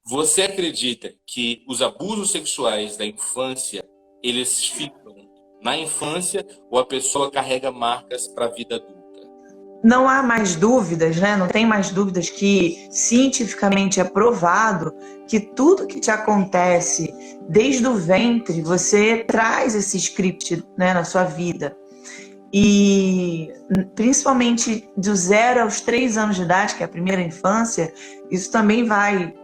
Você acredita que os abusos sexuais da infância, eles ficam na infância ou a pessoa carrega marcas para a vida adulta? Não há mais dúvidas, né? Não tem mais dúvidas que cientificamente é provado que tudo que te acontece desde o ventre, você traz esse script, né, na sua vida. E principalmente do 0 aos 3 anos de idade, que é a primeira infância, isso também vai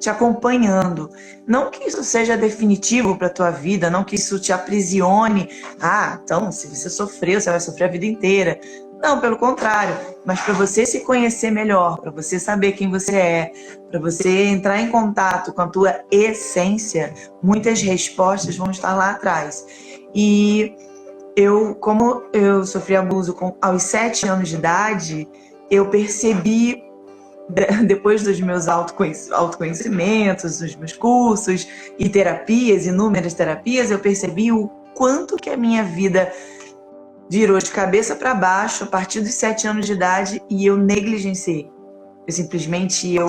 te acompanhando. Não que isso seja definitivo para a tua vida, não que isso te aprisione. Ah, então, se você sofreu, você vai sofrer a vida inteira. Não, pelo contrário. Mas para você se conhecer melhor, para você saber quem você é, para você entrar em contato com a tua essência, muitas respostas vão estar lá atrás. E como eu sofri abuso aos 7 anos de idade, eu percebi, depois dos meus autoconhecimentos, dos meus cursos e terapias, inúmeras terapias, eu percebi o quanto que a minha vida virou de cabeça para baixo a partir dos 7 anos de idade e eu negligenciei. Eu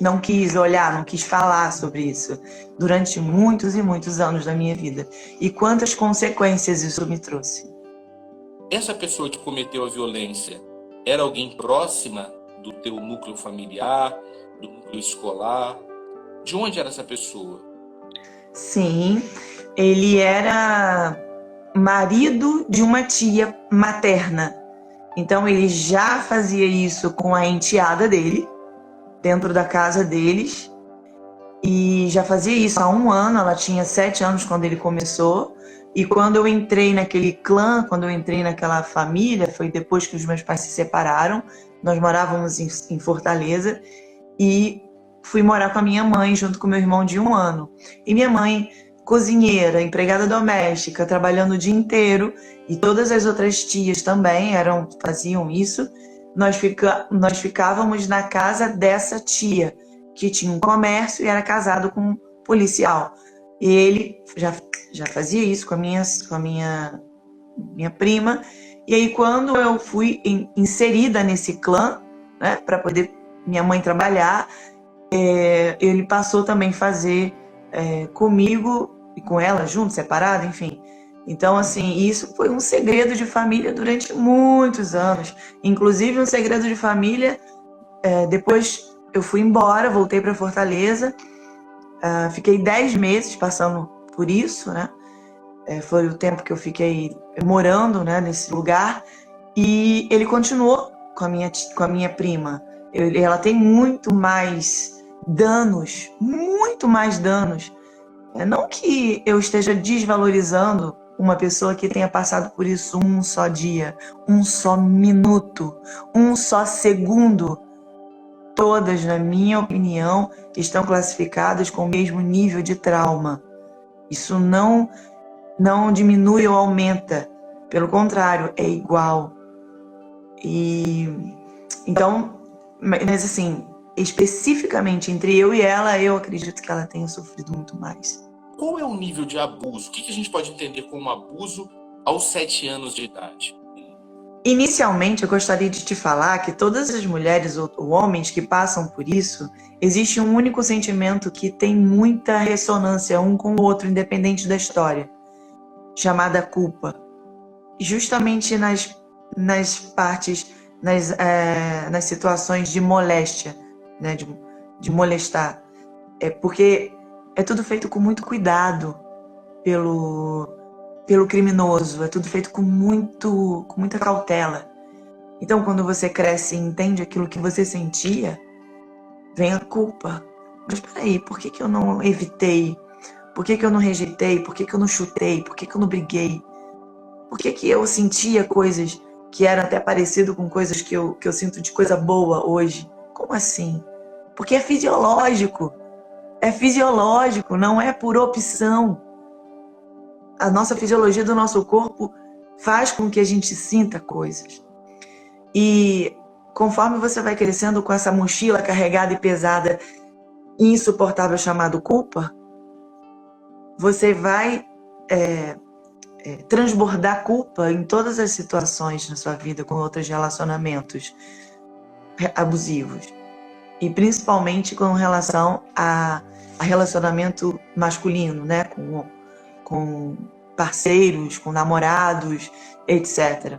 não quis olhar, não quis falar sobre isso durante muitos e muitos anos da minha vida. E quantas consequências isso me trouxe. Essa pessoa que cometeu a violência era alguém próxima do teu núcleo familiar, do núcleo escolar? De onde era essa pessoa? Sim, ele era marido de uma tia materna. Então ele já fazia isso com a enteada dele, dentro da casa deles. E já fazia isso há 1 ano, ela tinha 7 anos quando ele começou. E quando eu entrei naquele clã, quando eu entrei naquela família, foi depois que os meus pais se separaram. Nós morávamos em Fortaleza e fui morar com a minha mãe junto com meu irmão de 1 ano. E minha mãe, cozinheira, empregada doméstica, trabalhando o dia inteiro, e todas as outras tias também faziam isso. Nós ficávamos na casa dessa tia, que tinha um comércio e era casado com um policial. E ele já fazia isso com a minha prima. E aí, quando eu fui inserida nesse clã, né, para poder minha mãe trabalhar, ele passou também a fazer comigo e com ela junto, separado, enfim. Então, assim, isso foi um segredo de família durante muitos anos. Inclusive, um segredo de família, depois eu fui embora, voltei para Fortaleza, fiquei 10 meses passando por isso, né? Foi o tempo que eu fiquei morando, né, nesse lugar. E ele continuou com a minha prima. Ela tem muito mais danos. Não que eu esteja desvalorizando uma pessoa que tenha passado por isso um só dia, um só minuto, um só segundo. Todas, na minha opinião, estão classificadas com o mesmo nível de trauma. Isso não diminui ou aumenta. Pelo contrário, é igual. Então, mas assim, especificamente entre eu e ela, eu acredito que ela tenha sofrido muito mais. Qual é o nível de abuso? O que a gente pode entender como abuso aos 7 anos de idade? Inicialmente, eu gostaria de te falar que todas as mulheres ou homens que passam por isso, existe um único sentimento que tem muita ressonância um com o outro, independente da história, chamada culpa. Justamente nas partes, nas situações de moléstia, né, de molestar. Porque é tudo feito com muito cuidado pelo criminoso, é tudo feito com muita cautela. Então, quando você cresce e entende aquilo que você sentia, vem a culpa. Mas peraí, por que eu não evitei? Por que eu não rejeitei? Por que eu não chutei? Por que eu não briguei? Por que eu sentia coisas que eram até parecido com coisas que eu sinto de coisa boa hoje? Como assim? Porque é fisiológico. É fisiológico, não é por opção. A nossa fisiologia do nosso corpo faz com que a gente sinta coisas. E conforme você vai crescendo com essa mochila carregada e pesada, insuportável, chamado culpa, você vai transbordar culpa em todas as situações na sua vida com outros relacionamentos abusivos. e principalmente com relação a relacionamento masculino, né? Com parceiros, com namorados, etc.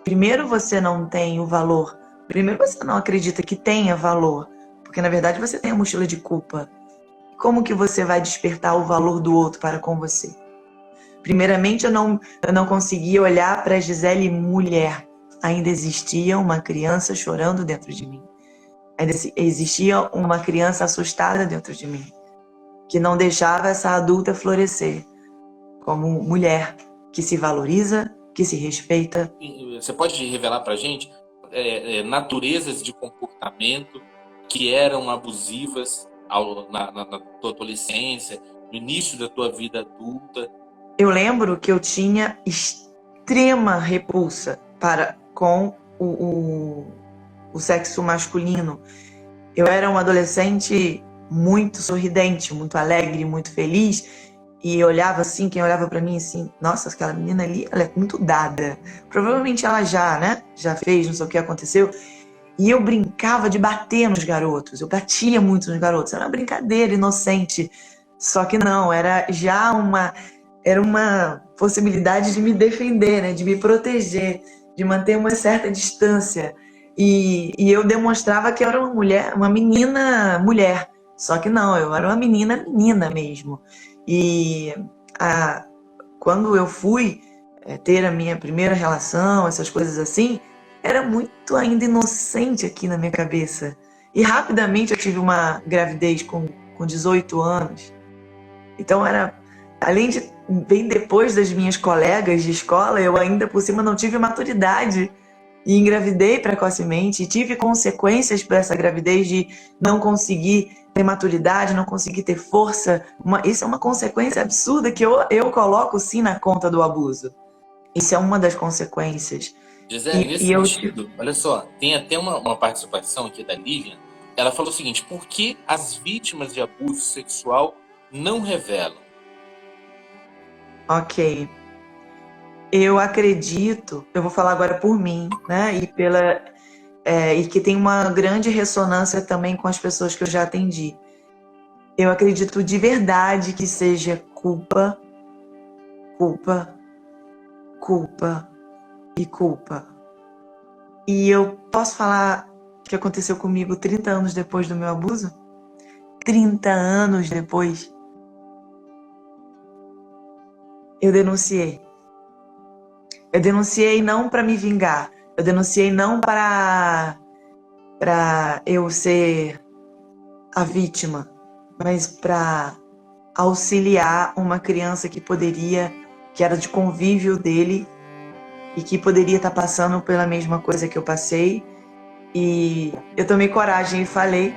Primeiro você não tem o valor, primeiro você não acredita que tenha valor, porque na verdade você tem a mochila de culpa. Como que você vai despertar o valor do outro para com você? Primeiramente, eu não conseguia olhar para a Gisele mulher. Ainda existia uma criança chorando dentro de mim. Ainda existia uma criança assustada dentro de mim, que não deixava essa adulta florescer como mulher, que se valoriza, que se respeita. Você pode revelar para a gente naturezas de comportamento que eram abusivas na tua adolescência, no início da tua vida adulta? Eu lembro que eu tinha extrema repulsa com o sexo masculino. Eu era uma adolescente muito sorridente, muito alegre, muito feliz, e eu olhava assim, quem olhava pra mim assim, nossa, aquela menina ali, ela é muito dada. Provavelmente ela já fez, não sei o que aconteceu. E eu brincava de bater nos garotos, eu batia muito nos garotos, era uma brincadeira inocente. Só que não, era uma possibilidade de me defender, né? De me proteger, de manter uma certa distância. E eu demonstrava que eu era uma menina mulher. Só que não, eu era uma menina mesmo. E quando eu fui ter a minha primeira relação, essas coisas assim, era muito ainda inocente aqui na minha cabeça. E rapidamente eu tive uma gravidez com 18 anos. Então além de bem depois das minhas colegas de escola, eu ainda por cima não tive maturidade e engravidei precocemente e tive consequências para essa gravidez de não conseguir ter maturidade, não conseguir ter força. Isso é uma consequência absurda que eu coloco sim na conta do abuso. Isso é uma das consequências. Gisele, nesse sentido, olha só, tem até uma participação aqui da Lívia. Ela falou o seguinte: por que as vítimas de abuso sexual não revelam? Ok. Eu acredito, eu vou falar agora por mim, né? E que tem uma grande ressonância também com as pessoas que eu já atendi. Eu acredito de verdade que seja culpa, culpa, culpa e culpa. E eu posso falar que aconteceu comigo 30 anos depois do meu abuso? 30 anos depois, eu denunciei. Eu denunciei não para me vingar. Eu denunciei não para eu ser a vítima, mas para auxiliar uma criança que era de convívio dele e que poderia estar passando pela mesma coisa que eu passei. E eu tomei coragem e falei,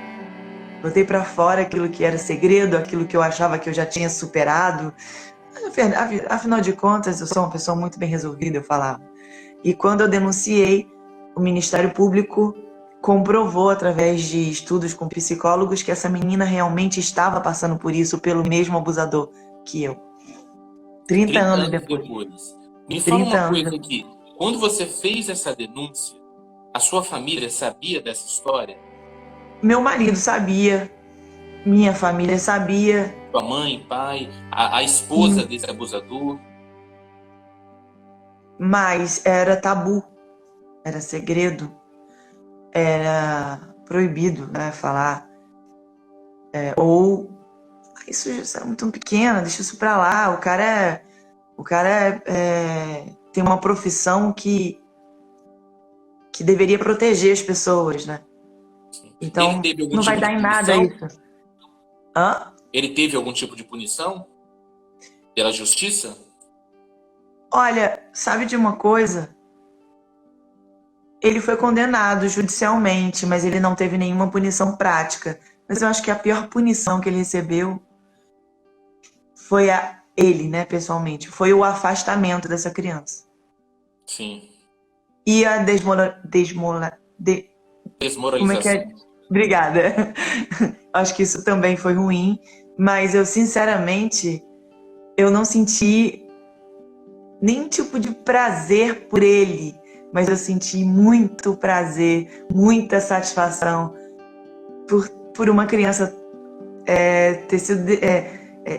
botei para fora aquilo que era segredo, aquilo que eu achava que eu já tinha superado. Afinal de contas, eu sou uma pessoa muito bem resolvida, eu falava. E quando eu denunciei, o Ministério Público comprovou, através de estudos com psicólogos, que essa menina realmente estava passando por isso, pelo mesmo abusador que eu. 30 anos depois. Me fala uma coisa aqui. Quando você fez essa denúncia, a sua família sabia dessa história? Meu marido sabia. Minha família sabia. Sua mãe, pai, a esposa desse abusador? Mas era tabu, era segredo, era proibido, né, falar. Ou isso já é muito pequeno, deixa isso pra lá. O cara tem uma profissão que deveria proteger as pessoas, né? Então não vai dar em nada isso. Hã? Ele teve algum tipo de punição pela justiça? Olha, sabe de uma coisa? Ele foi condenado judicialmente, mas ele não teve nenhuma punição prática. Mas eu acho que a pior punição que ele recebeu foi ele, né, pessoalmente, foi o afastamento dessa criança. Sim. E a desmoralização. Como é que é? Obrigada. Acho que isso também foi ruim, mas eu sinceramente eu não senti nenhum tipo de prazer por ele, mas eu senti muito prazer, muita satisfação, por uma criança ter sido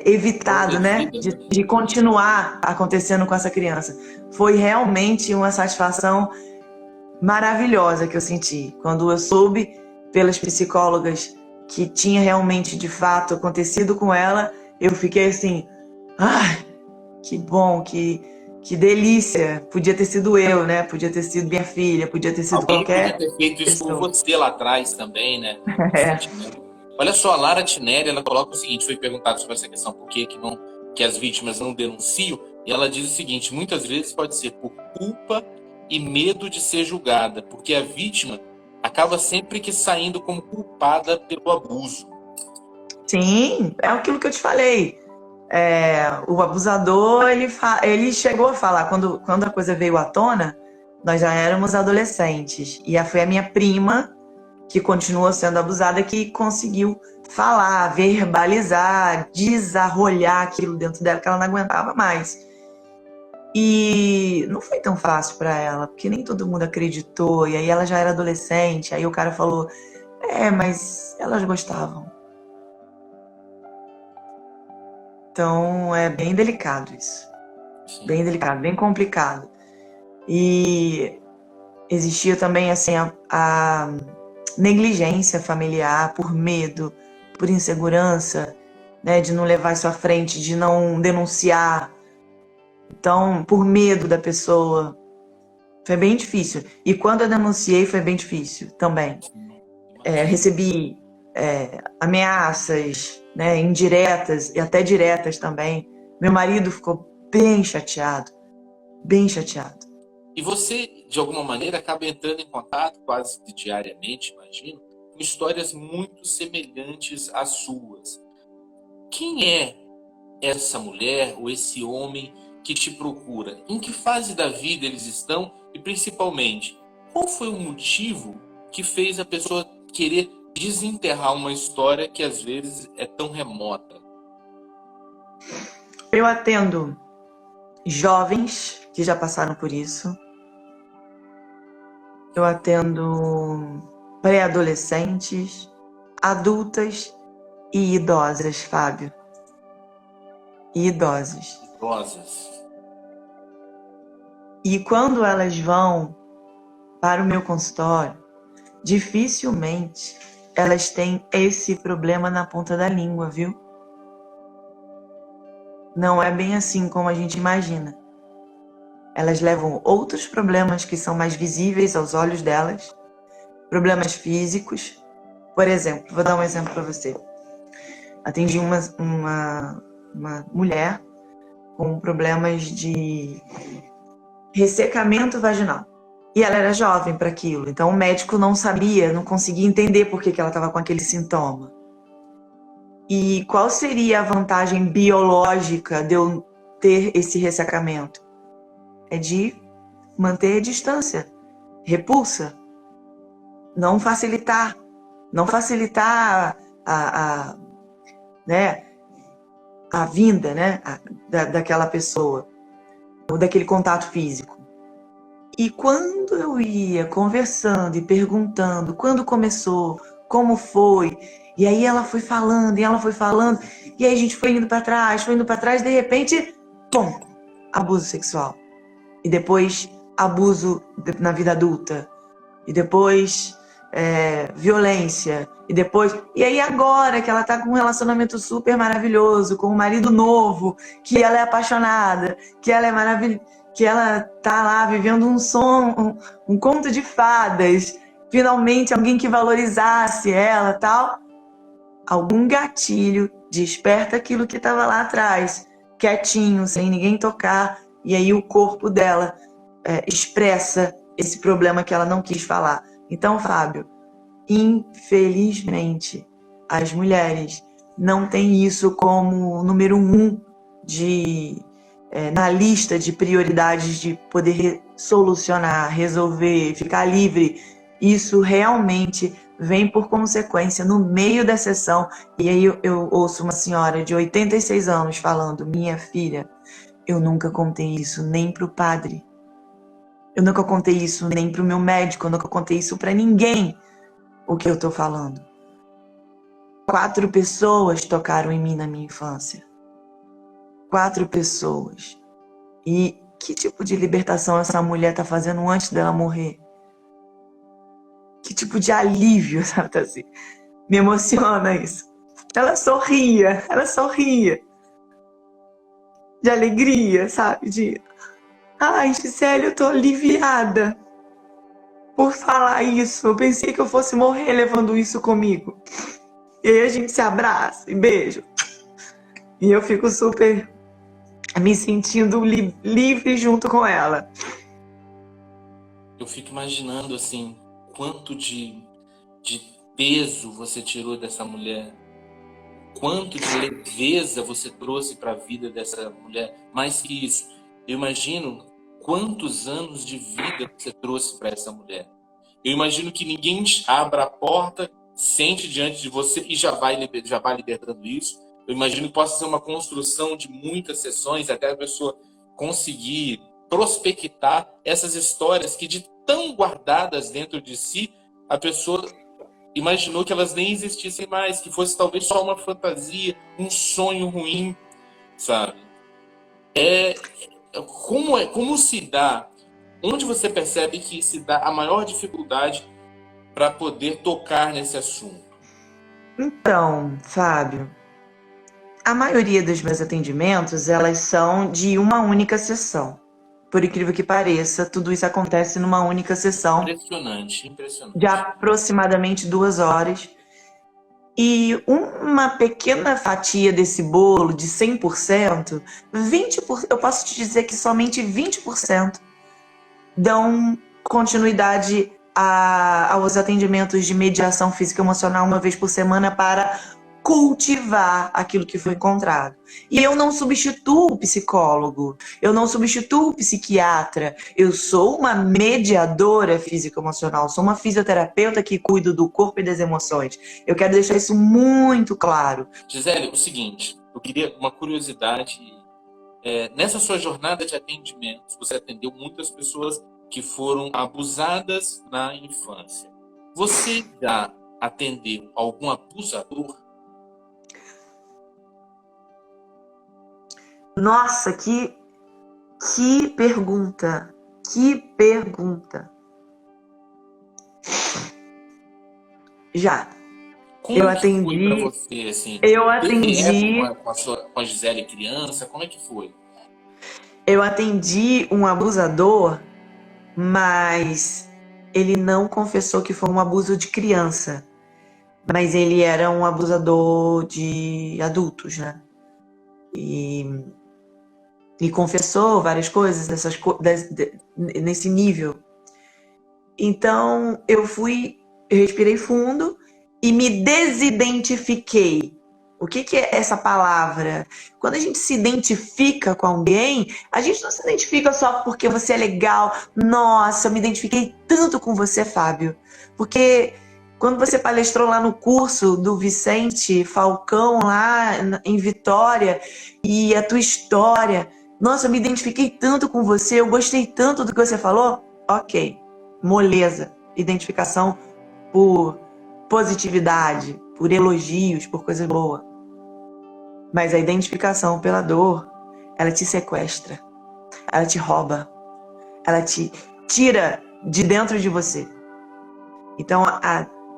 evitado, né, de continuar acontecendo com essa criança. Foi realmente uma satisfação maravilhosa que eu senti quando eu soube pelas psicólogas que tinha realmente, de fato, acontecido com ela. Eu fiquei assim, ai, que bom, que delícia. Podia ter sido eu, né? Podia ter sido minha filha, podia ter sido Alguém qualquer podia ter feito isso por pessoa. você lá atrás também, né? É. Olha só, a Lara Tineri, ela coloca o seguinte, foi perguntado sobre essa questão, por que as vítimas não denunciam, e ela diz o seguinte, muitas vezes pode ser por culpa e medo de ser julgada, porque a vítima acaba sempre que saindo como culpada pelo abuso. Sim, é aquilo que eu te falei. O abusador, ele chegou a falar, quando a coisa veio à tona, nós já éramos adolescentes. E foi a minha prima, que continuou sendo abusada, que conseguiu falar, verbalizar, desarrolhar aquilo dentro dela, que ela não aguentava mais. E não foi tão fácil para ela, porque nem todo mundo acreditou. E aí ela já era adolescente, aí o cara falou, mas elas gostavam. Então é bem delicado isso. Sim. Bem delicado, bem complicado. E existia também assim a negligência familiar por medo, por insegurança, né, de não levar isso à frente, de não denunciar. Então, por medo da pessoa. Foi bem difícil. E quando eu denunciei, foi bem difícil também. Recebi ameaças, né, indiretas e até diretas também. Meu marido ficou bem chateado. Bem chateado. E você, de alguma maneira, acaba entrando em contato quase diariamente, imagino, com histórias muito semelhantes às suas. Quem é essa mulher ou esse homem que te procura? Em que fase da vida eles estão? E, principalmente, qual foi o motivo que fez a pessoa querer desenterrar uma história que, às vezes, é tão remota? Eu atendo jovens que já passaram por isso. Eu atendo pré-adolescentes, adultas e idosas, Fábio. E idosas. Idosas. E quando elas vão para o meu consultório, dificilmente elas têm esse problema na ponta da língua, viu? Não é bem assim como a gente imagina. Elas levam outros problemas que são mais visíveis aos olhos delas, problemas físicos. Por exemplo, vou dar um exemplo para você. Atendi uma mulher com problemas de ressecamento vaginal. E ela era jovem para aquilo, então o médico não sabia, não conseguia entender por que ela estava com aquele sintoma. E qual seria a vantagem biológica de eu ter esse ressecamento? É de manter a distância, repulsa, não facilitar a vinda, né, daquela pessoa, ou daquele contato físico. E quando eu ia conversando e perguntando quando começou, como foi, e aí ela foi falando, e aí a gente foi indo para trás, de repente, pum, abuso sexual. E depois abuso na vida adulta. E depois violência. E aí agora que ela tá com um relacionamento super maravilhoso, com um marido novo, que ela é apaixonada, que ela é maravilhosa, que ela tá lá vivendo um conto de fadas, finalmente alguém que valorizasse ela, tal. Algum gatilho desperta aquilo que estava lá atrás, quietinho, sem ninguém tocar, e aí o corpo dela expressa esse problema que ela não quis falar. Então, Fábio, infelizmente, as mulheres não têm isso como número 1 na lista de prioridades de poder solucionar, resolver, ficar livre. Isso realmente vem por consequência no meio da sessão. E aí eu ouço uma senhora de 86 anos falando: minha filha, eu nunca contei isso nem pro padre. Eu nunca contei isso nem pro meu médico, eu nunca contei isso para ninguém, o que eu tô falando. 4 pessoas tocaram em mim na minha infância. 4 pessoas. E que tipo de libertação essa mulher tá fazendo antes dela morrer? Que tipo de alívio, sabe, assim? Me emociona isso. Ela sorria. De alegria, sabe? Ai, Gisele, eu tô aliviada por falar isso. Eu pensei que eu fosse morrer levando isso comigo. E aí a gente se abraça e beijo. E eu fico super me sentindo livre junto com ela. Eu fico imaginando, assim, quanto de peso você tirou dessa mulher. Quanto de leveza você trouxe para a vida dessa mulher. Mais que isso, eu imagino quantos anos de vida você trouxe para essa mulher. Eu imagino que ninguém abra a porta, sente diante de você e já vai libertando isso. Eu imagino que possa ser uma construção de muitas sessões até a pessoa conseguir prospectar essas histórias que, de tão guardadas dentro de si, a pessoa imaginou que elas nem existissem mais, que fosse talvez só uma fantasia, um sonho ruim, sabe? Como se dá, onde você percebe que se dá a maior dificuldade para poder tocar nesse assunto? Então, Fábio, a maioria dos meus atendimentos, elas são de uma única sessão. Por incrível que pareça, tudo isso acontece numa única sessão. Impressionante. De aproximadamente 2 horas. E uma pequena fatia desse bolo de 100%, 20%, eu posso te dizer que somente 20% dão continuidade aos atendimentos de mediação física e emocional uma vez por semana para cultivar aquilo que foi encontrado. E eu não substituo o psicólogo, eu não substituo o psiquiatra, eu sou uma mediadora físico-emocional, sou uma fisioterapeuta que cuido do corpo e das emoções. Eu quero deixar isso muito claro. Gisele, o seguinte, eu queria uma curiosidade. Nessa sua jornada de atendimentos, você atendeu muitas pessoas que foram abusadas na infância. Você já atendeu algum abusador? Nossa, que pergunta! Que pergunta! Já. Como eu que atendi. Foi para você, assim? Eu atendi. Com a Gisele criança, como é que foi? Eu atendi um abusador, mas ele não confessou que foi um abuso de criança. Mas ele era um abusador de adultos, né? E confessou várias coisas nesse nível. Então eu respirei fundo e me desidentifiquei. O que é essa palavra? Quando a gente se identifica com alguém, a gente não se identifica só porque você é legal. Nossa, eu me identifiquei tanto com você, Fábio. Porque quando você palestrou lá no curso do Vicente Falcão, lá em Vitória, e a tua história, nossa, eu me identifiquei tanto com você, eu gostei tanto do que você falou. Ok, moleza, identificação por positividade, por elogios, por coisa boa. Mas a identificação pela dor, ela te sequestra, ela te rouba, ela te tira de dentro de você. Então,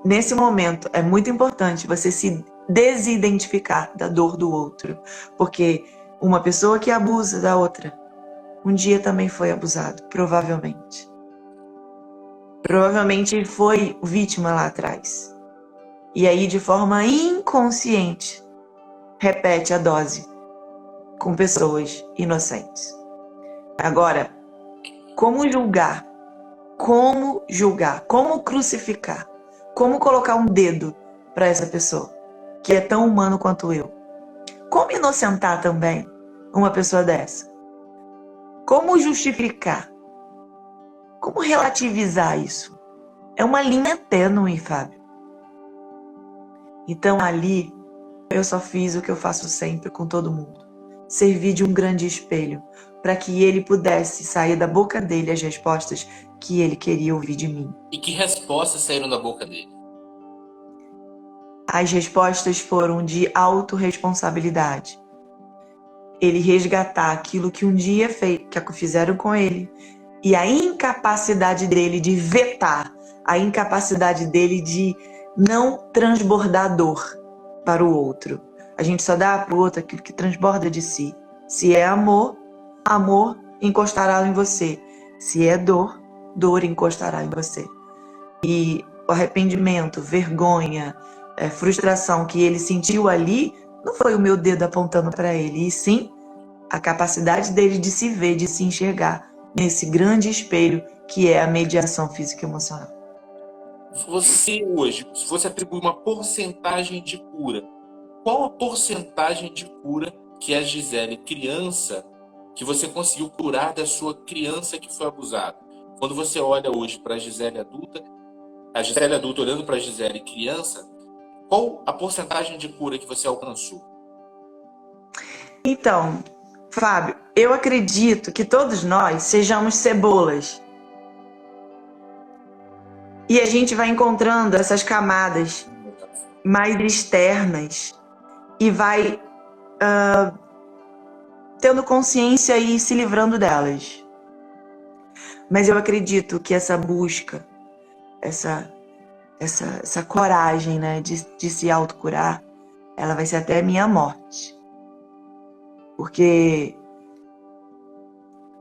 nesse momento, é muito importante você se desidentificar da dor do outro, porque uma pessoa que abusa da outra, um dia também foi abusado, provavelmente. Provavelmente foi vítima lá atrás. E aí, de forma inconsciente, repete a dose com pessoas inocentes. Agora, como julgar? Como julgar? Como crucificar? Como colocar um dedo para essa pessoa que é tão humano quanto eu? Como inocentar também uma pessoa dessa? Como justificar? Como relativizar isso? É uma linha tênue, Fábio. Então ali eu só fiz o que eu faço sempre com todo mundo. Servir de um grande espelho para que ele pudesse sair da boca dele as respostas que ele queria ouvir de mim. E que respostas saíram da boca dele? as respostas foram de autorresponsabilidade. Ele resgatar aquilo que um dia que fizeram com ele, e a incapacidade dele de vetar, a incapacidade dele de não transbordar dor para o outro. A gente só dá para o outro aquilo que transborda de si. Se é amor, amor encostará em você. Se é dor, dor encostará em você. E o arrependimento, vergonha, frustração que ele sentiu ali, não foi o meu dedo apontando para ele, e sim a capacidade dele de se ver, de se enxergar nesse grande espelho que é a mediação física e emocional. Você hoje, se você atribuir uma porcentagem de cura, qual a porcentagem de cura que a Gisele criança, que você conseguiu curar da sua criança que foi abusada? Quando você olha hoje para a Gisele adulta olhando para a Gisele criança, qual a porcentagem de cura que você alcançou? Então, Fábio, eu acredito que todos nós sejamos cebolas. E a gente vai encontrando essas camadas mais externas e vai tendo consciência e se livrando delas. Mas eu acredito que essa busca, essa coragem, né, de se autocurar, ela vai ser até a minha morte. Porque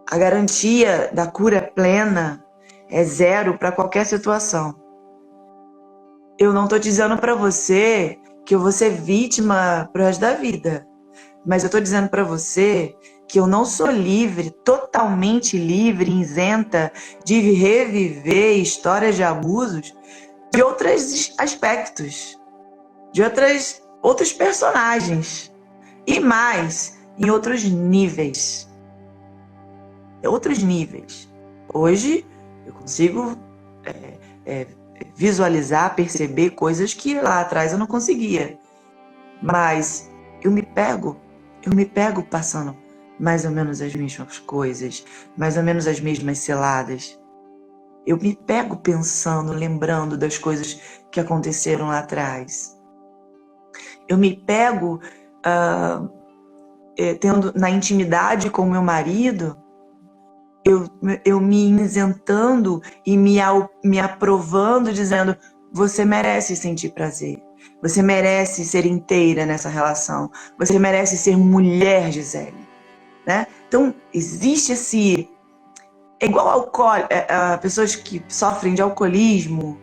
a garantia da cura plena é zero para qualquer situação. Eu não estou dizendo para você que eu vou ser vítima pro resto da vida. Mas eu estou dizendo para você que eu não sou livre, totalmente livre, isenta de reviver histórias de abusos de outros aspectos, de outros personagens. E mais, em outros níveis. Hoje, eu consigo visualizar, perceber coisas que lá atrás eu não conseguia. Mas eu me pego passando mais ou menos as mesmas coisas, mais ou menos as mesmas ciladas. Eu me pego pensando, lembrando das coisas que aconteceram lá atrás. Eu me pego tendo na intimidade com meu marido, eu me isentando e me aprovando, dizendo: você merece sentir prazer. Você merece ser inteira nessa relação. Você merece ser mulher, Gisele. Né? Então, existe esse... É igual a pessoas que sofrem de alcoolismo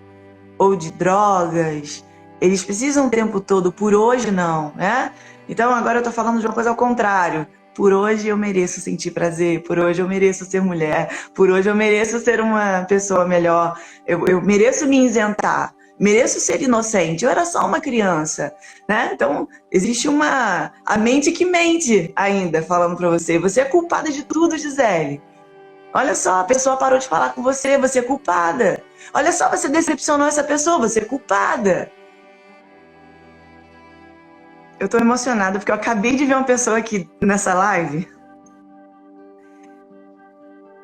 ou de drogas. Eles precisam o tempo todo, por hoje não, né? Então, agora eu tô falando de uma coisa ao contrário. Por hoje eu mereço sentir prazer, por hoje eu mereço ser mulher, por hoje eu mereço ser uma pessoa melhor, eu mereço me isentar, mereço ser inocente, eu era só uma criança, né? Então, existe a mente que mente ainda, falando pra você. Você é culpada de tudo, Gisele. Olha só, a pessoa parou de falar com você, você é culpada. Olha só, você decepcionou essa pessoa, você é culpada. Eu tô emocionada porque eu acabei de ver uma pessoa aqui nessa live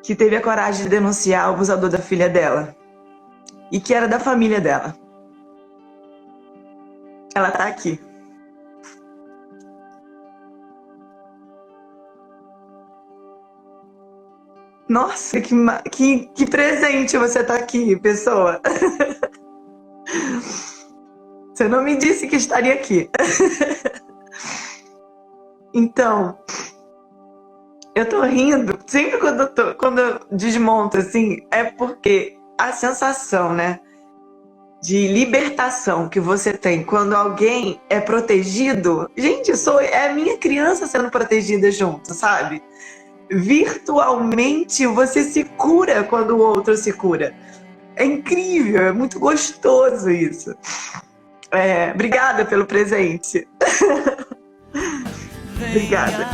que teve a coragem de denunciar o abusador da filha dela e que era da família dela. Ela tá aqui. Nossa, que presente você tá aqui, pessoa. Você não me disse que estaria aqui. Então, eu tô rindo. Sempre quando eu desmonto, assim, é porque a sensação, né, de libertação que você tem quando alguém é protegido... Gente, é a minha criança sendo protegida junto, sabe? Virtualmente, você se cura quando o outro se cura. É incrível, é muito gostoso isso. Obrigada pelo presente. Obrigada.